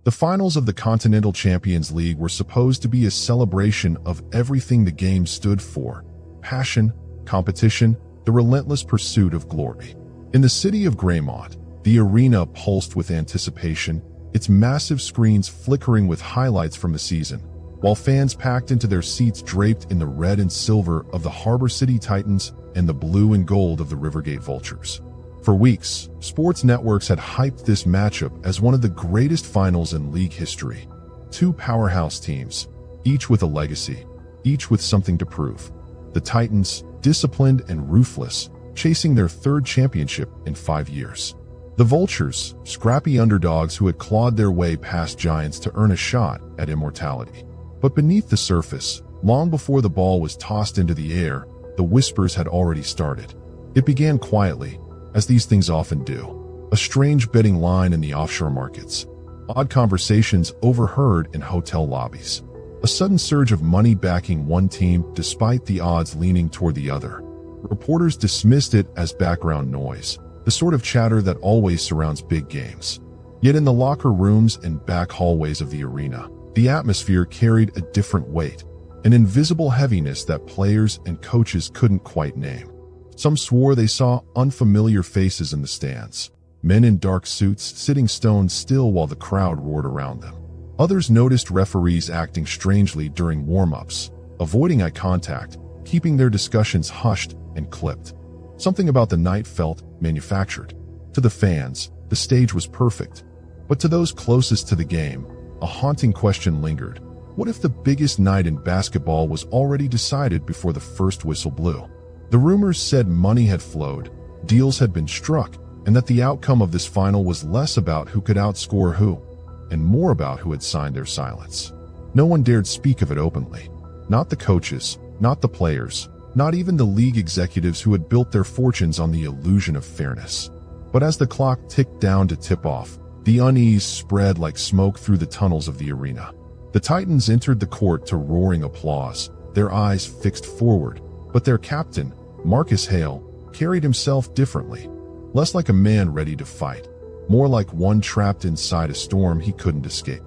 The finals of the Continental Champions League were supposed to be a celebration of everything the game stood for: passion, competition, the relentless pursuit of glory. In the city of Greymont, the arena pulsed with anticipation, its massive screens flickering with highlights from the season, while fans packed into their seats draped in the red and silver of the Harbor City Titans and the blue and gold of the Rivergate Vultures. For weeks, sports networks had hyped this matchup as one of the greatest finals in league history. Two powerhouse teams, each with a legacy, each with something to prove. The Titans, disciplined and ruthless, chasing their third championship in 5 years. The Vultures, scrappy underdogs who had clawed their way past giants to earn a shot at immortality. But beneath the surface, long before the ball was tossed into the air, the whispers had already started. It began quietly, as these things often do. A strange betting line in the offshore markets. Odd conversations overheard in hotel lobbies. A sudden surge of money backing one team despite the odds leaning toward the other. Reporters dismissed it as background noise, the sort of chatter that always surrounds big games. Yet in the locker rooms and back hallways of the arena, the atmosphere carried a different weight, an invisible heaviness that players and coaches couldn't quite name. Some swore they saw unfamiliar faces in the stands, men in dark suits sitting stone still while the crowd roared around them. Others noticed referees acting strangely during warm-ups, avoiding eye contact, keeping their discussions hushed and clipped. Something about the night felt manufactured. To the fans, the stage was perfect. But to those closest to the game, a haunting question lingered. What if the biggest night in basketball was already decided before the first whistle blew? The rumors said money had flowed, deals had been struck, and that the outcome of this final was less about who could outscore who, and more about who had signed their silence. No one dared speak of it openly. Not the coaches, not the players, not even the league executives who had built their fortunes on the illusion of fairness. But as the clock ticked down to tip-off, the unease spread like smoke through the tunnels of the arena. The Titans entered the court to roaring applause, their eyes fixed forward, but their captain, Marcus Hale, carried himself differently, less like a man ready to fight, more like one trapped inside a storm he couldn't escape.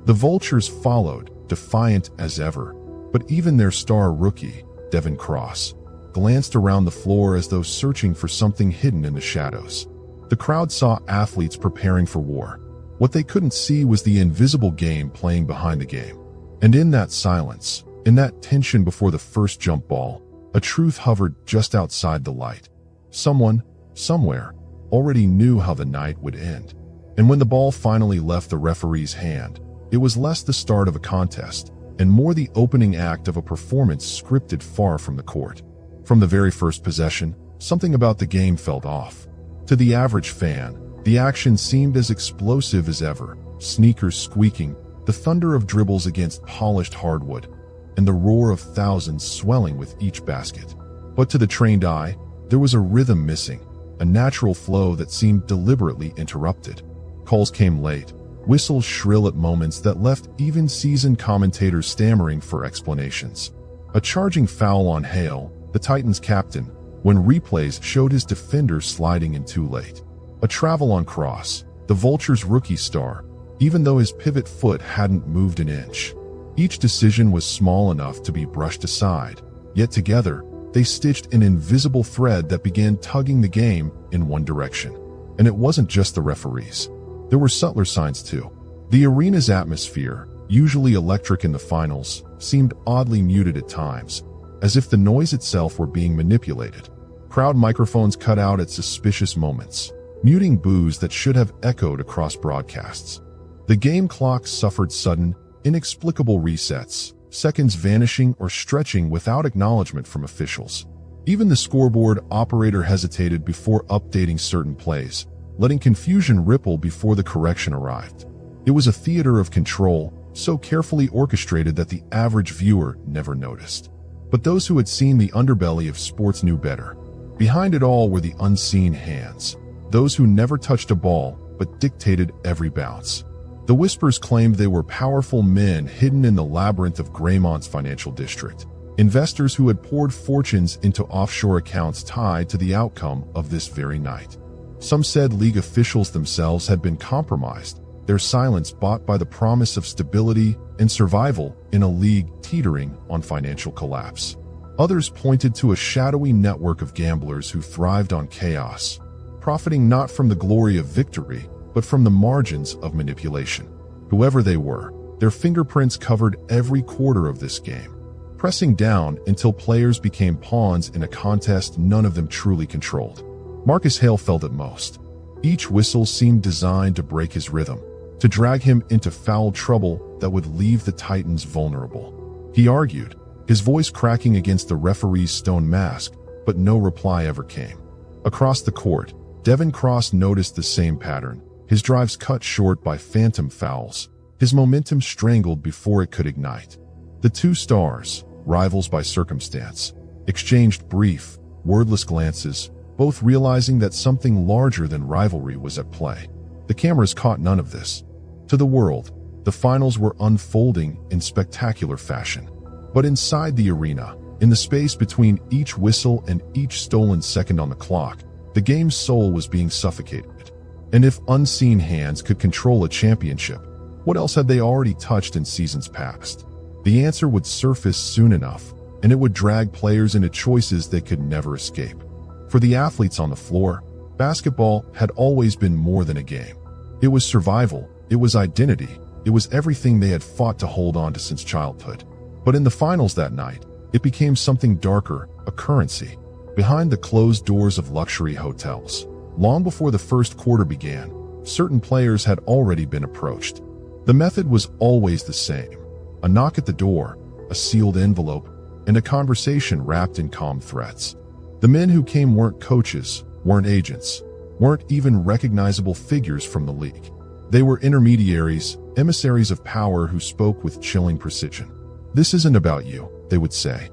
The Vultures followed, defiant as ever, but even their star rookie, Devin Cross, glanced around the floor as though searching for something hidden in the shadows. The crowd saw athletes preparing for war. What they couldn't see was the invisible game playing behind the game. And in that silence, in that tension before the first jump ball, a truth hovered just outside the light. Someone, somewhere, already knew how the night would end. And when the ball finally left the referee's hand, it was less the start of a contest and more the opening act of a performance scripted far from the court. From the very first possession, something about the game felt off. To the average fan, the action seemed as explosive as ever, sneakers squeaking, the thunder of dribbles against polished hardwood, and the roar of thousands swelling with each basket. But to the trained eye, there was a rhythm missing, a natural flow that seemed deliberately interrupted. Calls came late, whistles shrill at moments that left even seasoned commentators stammering for explanations. A charging foul on Hale, the Titans' captain, when replays showed his defender sliding in too late. A travel on Cross, the Vultures' rookie star, even though his pivot foot hadn't moved an inch. Each decision was small enough to be brushed aside, yet together, they stitched an invisible thread that began tugging the game in one direction. And it wasn't just the referees. There were subtler signs too. The arena's atmosphere, usually electric in the finals, seemed oddly muted at times, as if the noise itself were being manipulated. Crowd microphones cut out at suspicious moments, muting boos that should have echoed across broadcasts. The game clock suffered sudden, inexplicable resets, seconds vanishing or stretching without acknowledgement from officials. Even the scoreboard operator hesitated before updating certain plays, letting confusion ripple before the correction arrived. It was a theater of control, so carefully orchestrated that the average viewer never noticed. But those who had seen the underbelly of sports knew better. Behind it all were the unseen hands, those who never touched a ball but dictated every bounce. The whispers claimed they were powerful men hidden in the labyrinth of Greymont's financial district, investors who had poured fortunes into offshore accounts tied to the outcome of this very night. Some said league officials themselves had been compromised, their silence bought by the promise of stability and survival in a league teetering on financial collapse. Others pointed to a shadowy network of gamblers who thrived on chaos, profiting not from the glory of victory, but from the margins of manipulation. Whoever they were, their fingerprints covered every quarter of this game, pressing down until players became pawns in a contest none of them truly controlled. Marcus Hale felt it most. Each whistle seemed designed to break his rhythm, to drag him into foul trouble that would leave the Titans vulnerable. He argued, his voice cracking against the referee's stone mask, but no reply ever came. Across the court, Devin Cross noticed the same pattern, his drives cut short by phantom fouls, his momentum strangled before it could ignite. The two stars, rivals by circumstance, exchanged brief, wordless glances, both realizing that something larger than rivalry was at play. The cameras caught none of this. To the world, the finals were unfolding in spectacular fashion. But inside the arena, in the space between each whistle and each stolen second on the clock, the game's soul was being suffocated. And if unseen hands could control a championship, what else had they already touched in seasons past? The answer would surface soon enough, and it would drag players into choices they could never escape. For the athletes on the floor, basketball had always been more than a game. It was survival, it was identity, it was everything they had fought to hold on to since childhood. But in the finals that night, it became something darker, a currency. Behind the closed doors of luxury hotels, long before the first quarter began, certain players had already been approached. The method was always the same: a knock at the door, a sealed envelope, and a conversation wrapped in calm threats. The men who came weren't coaches, weren't agents, weren't even recognizable figures from the league. They were intermediaries, emissaries of power who spoke with chilling precision. "This isn't about you," they would say.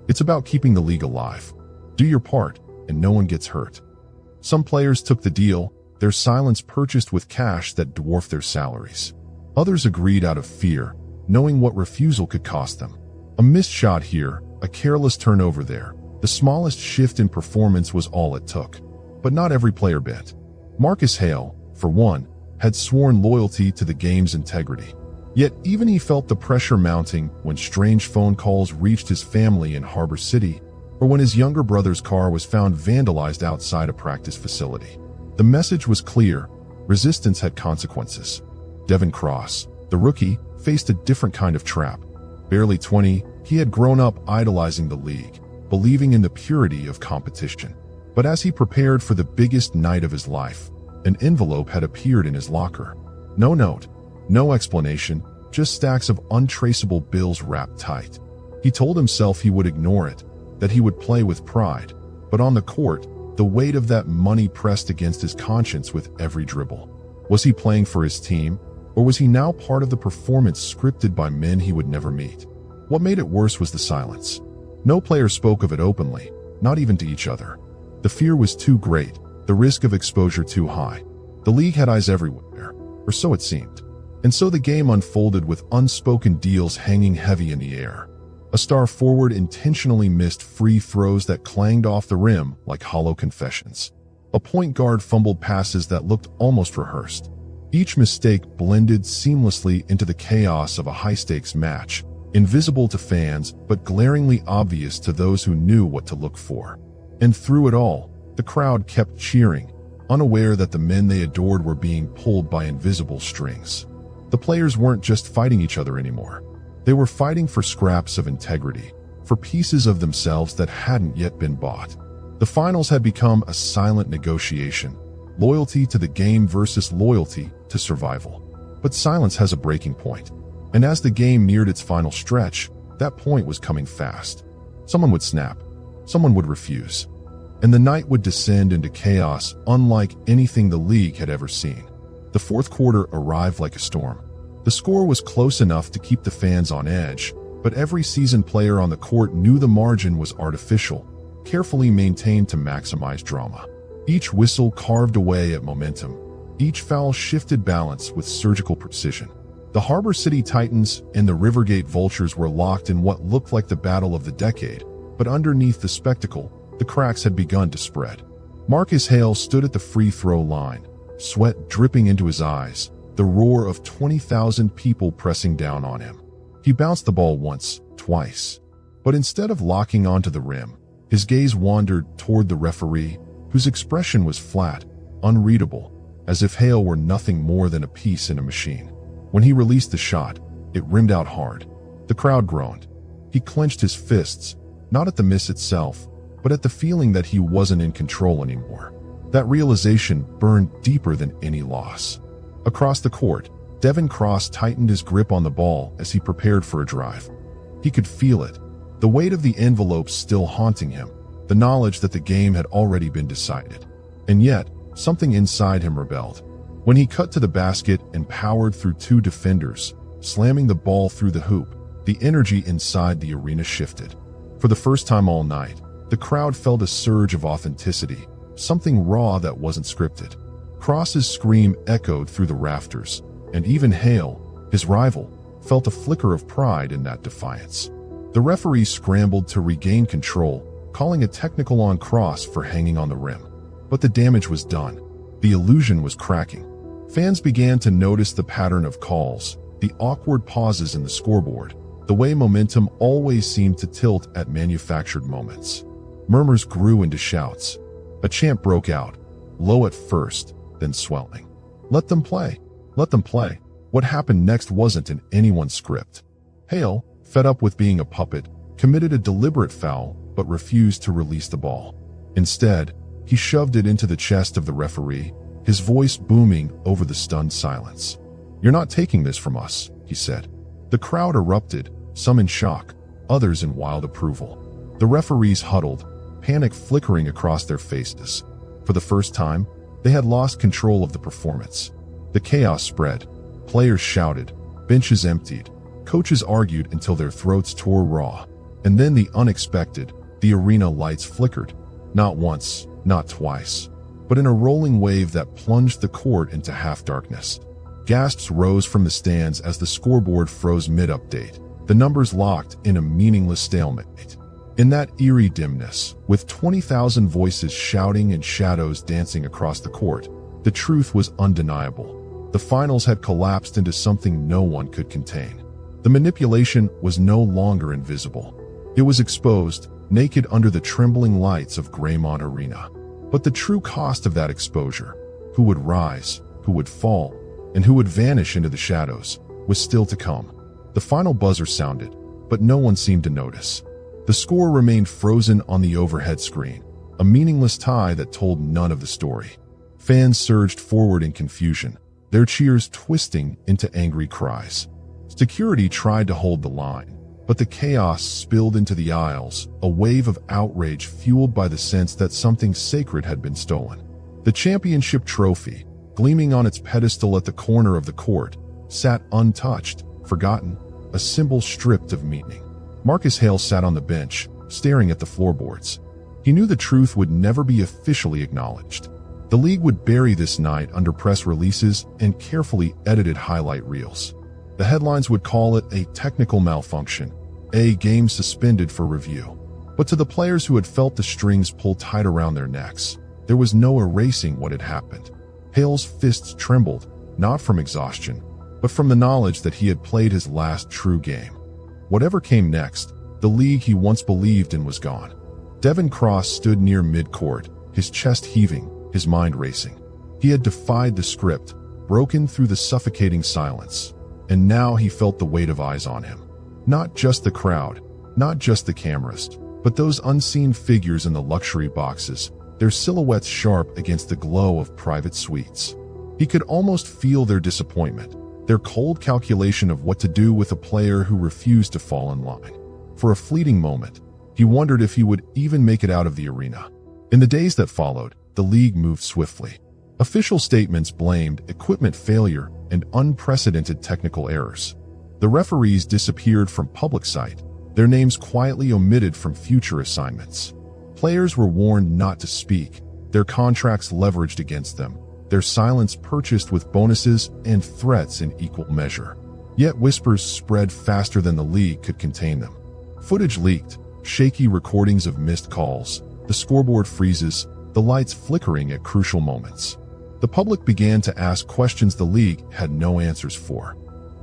"It's about keeping the league alive. Do your part, and no one gets hurt." Some players took the deal, their silence purchased with cash that dwarfed their salaries. Others agreed out of fear, knowing what refusal could cost them. A missed shot here, a careless turnover there. The smallest shift in performance was all it took. But not every player bent. Marcus Hale, for one, had sworn loyalty to the game's integrity. Yet even he felt the pressure mounting when strange phone calls reached his family in Harbor City, or when his younger brother's car was found vandalized outside a practice facility. The message was clear: resistance had consequences. Devin Cross, the rookie, faced a different kind of trap. Barely 20, he had grown up idolizing the league, believing in the purity of competition. But as he prepared for the biggest night of his life, an envelope had appeared in his locker. No note, no explanation, just stacks of untraceable bills wrapped tight. He told himself he would ignore it, that he would play with pride. But on the court, the weight of that money pressed against his conscience with every dribble. Was he playing for his team, or was he now part of the performance scripted by men he would never meet? What made it worse was the silence. No player spoke of it openly, not even to each other. The fear was too great, the risk of exposure too high. The league had eyes everywhere, or so it seemed. And so the game unfolded with unspoken deals hanging heavy in the air. A star forward intentionally missed free throws that clanged off the rim like hollow confessions. A point guard fumbled passes that looked almost rehearsed. Each mistake blended seamlessly into the chaos of a high-stakes match, invisible to fans but glaringly obvious to those who knew what to look for. And through it all, the crowd kept cheering, unaware that the men they adored were being pulled by invisible strings. The players weren't just fighting each other anymore. They were fighting for scraps of integrity, for pieces of themselves that hadn't yet been bought. The finals had become a silent negotiation, loyalty to the game versus loyalty to survival. But silence has a breaking point. And as the game neared its final stretch, that point was coming fast. Someone would snap. Someone would refuse. And the night would descend into chaos unlike anything the league had ever seen. The fourth quarter arrived like a storm. The score was close enough to keep the fans on edge, but every seasoned player on the court knew the margin was artificial, carefully maintained to maximize drama. Each whistle carved away at momentum. Each foul shifted balance with surgical precision. The Harbor City Titans and the Rivergate Vultures were locked in what looked like the battle of the decade, but underneath the spectacle, the cracks had begun to spread. Marcus Hale stood at the free throw line, sweat dripping into his eyes, the roar of 20,000 people pressing down on him. He bounced the ball once, twice. But instead of locking onto the rim, his gaze wandered toward the referee, whose expression was flat, unreadable, as if Hale were nothing more than a piece in a machine. When he released the shot, it rimmed out hard. The crowd groaned. He clenched his fists, not at the miss itself, but at the feeling that he wasn't in control anymore. That realization burned deeper than any loss. Across the court, Devin Cross tightened his grip on the ball as he prepared for a drive. He could feel it, the weight of the envelope still haunting him, the knowledge that the game had already been decided. And yet, something inside him rebelled. When he cut to the basket and powered through two defenders, slamming the ball through the hoop, the energy inside the arena shifted. For the first time all night, the crowd felt a surge of authenticity, something raw that wasn't scripted. Cross's scream echoed through the rafters, and even Hale, his rival, felt a flicker of pride in that defiance. The referee scrambled to regain control, calling a technical on Cross for hanging on the rim. But the damage was done. The illusion was cracking. Fans began to notice the pattern of calls, the awkward pauses in the scoreboard, the way momentum always seemed to tilt at manufactured moments. Murmurs grew into shouts. A chant broke out, low at first, then swelling. Let them play. Let them play. What happened next wasn't in anyone's script. Hale, fed up with being a puppet, committed a deliberate foul but refused to release the ball. Instead, he shoved it into the chest of the referee, his voice booming over the stunned silence. "You're not taking this from us," he said. The crowd erupted, some in shock, others in wild approval. The referees huddled, panic flickering across their faces. For the first time, they had lost control of the performance. The chaos spread. Players shouted, benches emptied, coaches argued until their throats tore raw. And then the unexpected, the arena lights flickered. Not once, not twice, but in a rolling wave that plunged the court into half-darkness. Gasps rose from the stands as the scoreboard froze mid-update, the numbers locked in a meaningless stalemate. In that eerie dimness, with 20,000 voices shouting and shadows dancing across the court, the truth was undeniable. The finals had collapsed into something no one could contain. The manipulation was no longer invisible. It was exposed, naked under the trembling lights of Graymont Arena. But the true cost of that exposure, who would rise, who would fall, and who would vanish into the shadows, was still to come. The final buzzer sounded, but no one seemed to notice. The score remained frozen on the overhead screen, a meaningless tie that told none of the story. Fans surged forward in confusion, their cheers twisting into angry cries. Security tried to hold the line, but the chaos spilled into the aisles, a wave of outrage fueled by the sense that something sacred had been stolen. The championship trophy, gleaming on its pedestal at the corner of the court, sat untouched, forgotten, a symbol stripped of meaning. Marcus Hale sat on the bench, staring at the floorboards. He knew the truth would never be officially acknowledged. The league would bury this night under press releases and carefully edited highlight reels. The headlines would call it a technical malfunction, a game suspended for review. But to the players who had felt the strings pull tight around their necks, there was no erasing what had happened. Hale's fists trembled, not from exhaustion, but from the knowledge that he had played his last true game. Whatever came next, the league he once believed in was gone. Devin Cross stood near mid-court, his chest heaving, his mind racing. He had defied the script, broken through the suffocating silence, and now he felt the weight of eyes on him. Not just the crowd, not just the cameras, but those unseen figures in the luxury boxes, their silhouettes sharp against the glow of private suites. He could almost feel their disappointment, their cold calculation of what to do with a player who refused to fall in line. For a fleeting moment, he wondered if he would even make it out of the arena. In the days that followed, the league moved swiftly. Official statements blamed equipment failure and unprecedented technical errors. The referees disappeared from public sight, their names quietly omitted from future assignments. Players were warned not to speak, their contracts leveraged against them, their silence purchased with bonuses and threats in equal measure. Yet whispers spread faster than the league could contain them. Footage leaked, shaky recordings of missed calls, the scoreboard freezes, the lights flickering at crucial moments. The public began to ask questions the league had no answers for.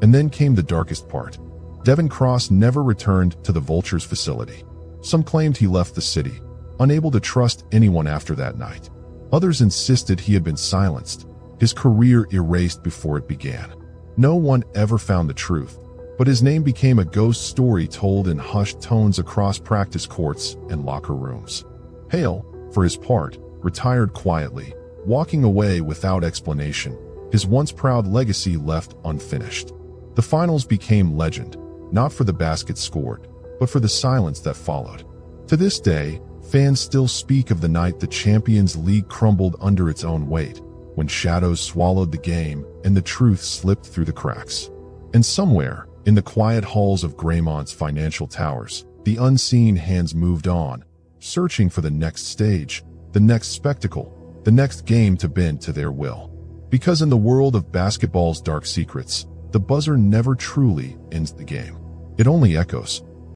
And then came the darkest part. Devin Cross never returned to the Vultures facility. Some claimed he left the city, unable to trust anyone after that night. Others insisted he had been silenced, his career erased before it began. No one ever found the truth, but his name became a ghost story told in hushed tones across practice courts and locker rooms. Hale, for his part, retired quietly, walking away without explanation, his once proud legacy left unfinished. The finals became legend, not for the baskets scored, but for the silence that followed. To this day, fans still speak of the night the Champions League crumbled under its own weight, when shadows swallowed the game and the truth slipped through the cracks. And somewhere, in the quiet halls of Greymont's financial towers, the unseen hands moved on, searching for the next stage, the next spectacle, the next game to bend to their will. Because in the world of basketball's dark secrets, the buzzer never truly ends the game. It only echoes,